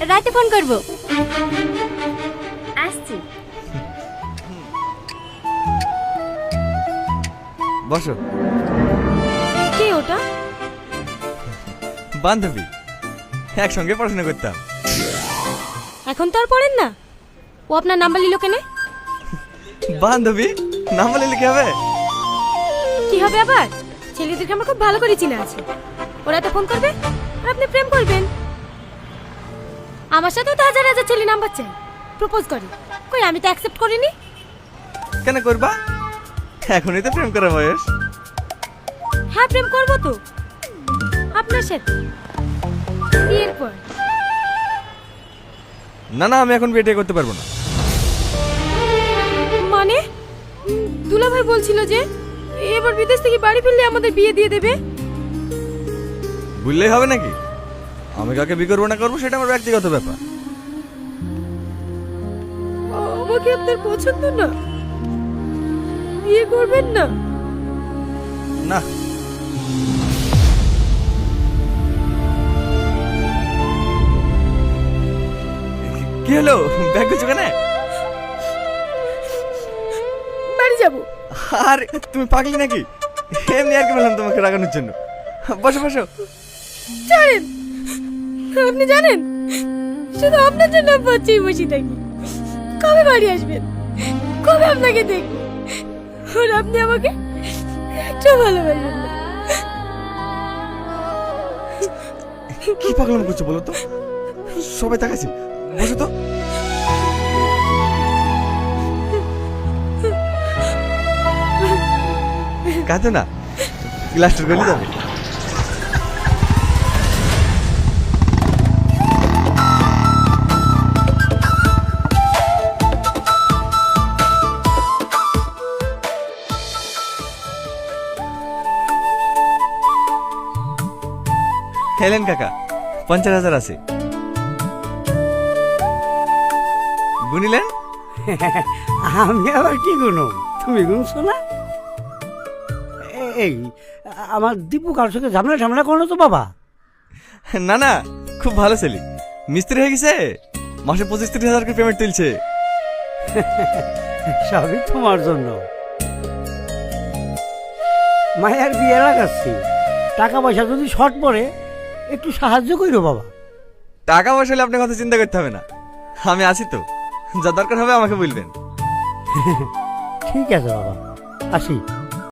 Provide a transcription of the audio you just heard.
রাতে ফোন করব। আসছি। বসো। কে ওটা? বান্ধবী, একসঙ্গে পড়াশোনা করতাম। এখন তো আর পড়েন না। ও আপনার নাম্বার নিল কেন? বান্ধবী নাম বলে লিখে হবে? কি হবে আবার? ছেলেদেরকে আমার খুব ভালো করে চিনা আছে। ওরা তো ফোন করবে আর আপনি প্রেম করবেন। আমার সাথেও তো হাজার হাজার ছেলে নাম্বার চাই, প্রপোজ করে। কই আমি তো অ্যাকসেপ্ট করিনি। কেন করবা? এখনই তো প্রেম করার বয়স। হ্যাঁ প্রেম করবো তো আপনার সাথে, বিয়ের পর। না না, আমি এখন বিয়ে করতে পারবো না। মানে দুলাভাই বলছিল যে এবার বিদেশ থেকে বাড়ি ফিরলে আমাদের বিয়ে দিয়ে দেবে। বললেই হবে নাকি? আমি কাকে বিয়ে করবো না করবো সেটা আমার ব্যক্তিগত ব্যাপার। আমাকে আপনার পছন্দ না? বিয়ে করবেন না? না। কি হলো, ব্যাগ গুছো কেন? বাড়ি যাব। আরে তুমি পাগলি নাকি? এমনি আর কি বললাম তোমাকে রাগানোর জন্য। বসো বসো। জানেন, আপনি জানেন শুধু আপনার জন্য বাচ্চাই বসে থাকি। কবে বাড়ি আসবেন? কবে আপনাকে দেখব? আর আপনি আমাকে একটু ভালোবাসেন না। কি পাগলাম করছো বলো তো? সবাই তাকাচ্ছে। বসো তো। কাঁদো না, ক্লাসটা গলে যাবে। হেলেন কাকা, 50,000 আছে। গুনিলেন? আমি আবার কি গুনো, তুমি গুনছো না? এই আমার দীপু কারোর সঙ্গে ঝামেলা ঝামেলা করো না তো বাবা? না না, খুব ভালো ছেলে, মিস্ত্রি হয়ে গেছে, মাসে 25-30 হাজার করে পেমেন্ট তুলছে। সবই তোমার জন্য। মায়ের বিয়ে লাগাচ্ছি, টাকা পয়সা যদি শর্ট পড়ে একটু সাহায্য করো বাবা। টাকা পয়সা হলে আপনার কথা চিন্তা করতে হবে না, আমি আছি তো, যা দরকার হবে আমাকে বলবেন। ঠিক আছে বাবা, আসি।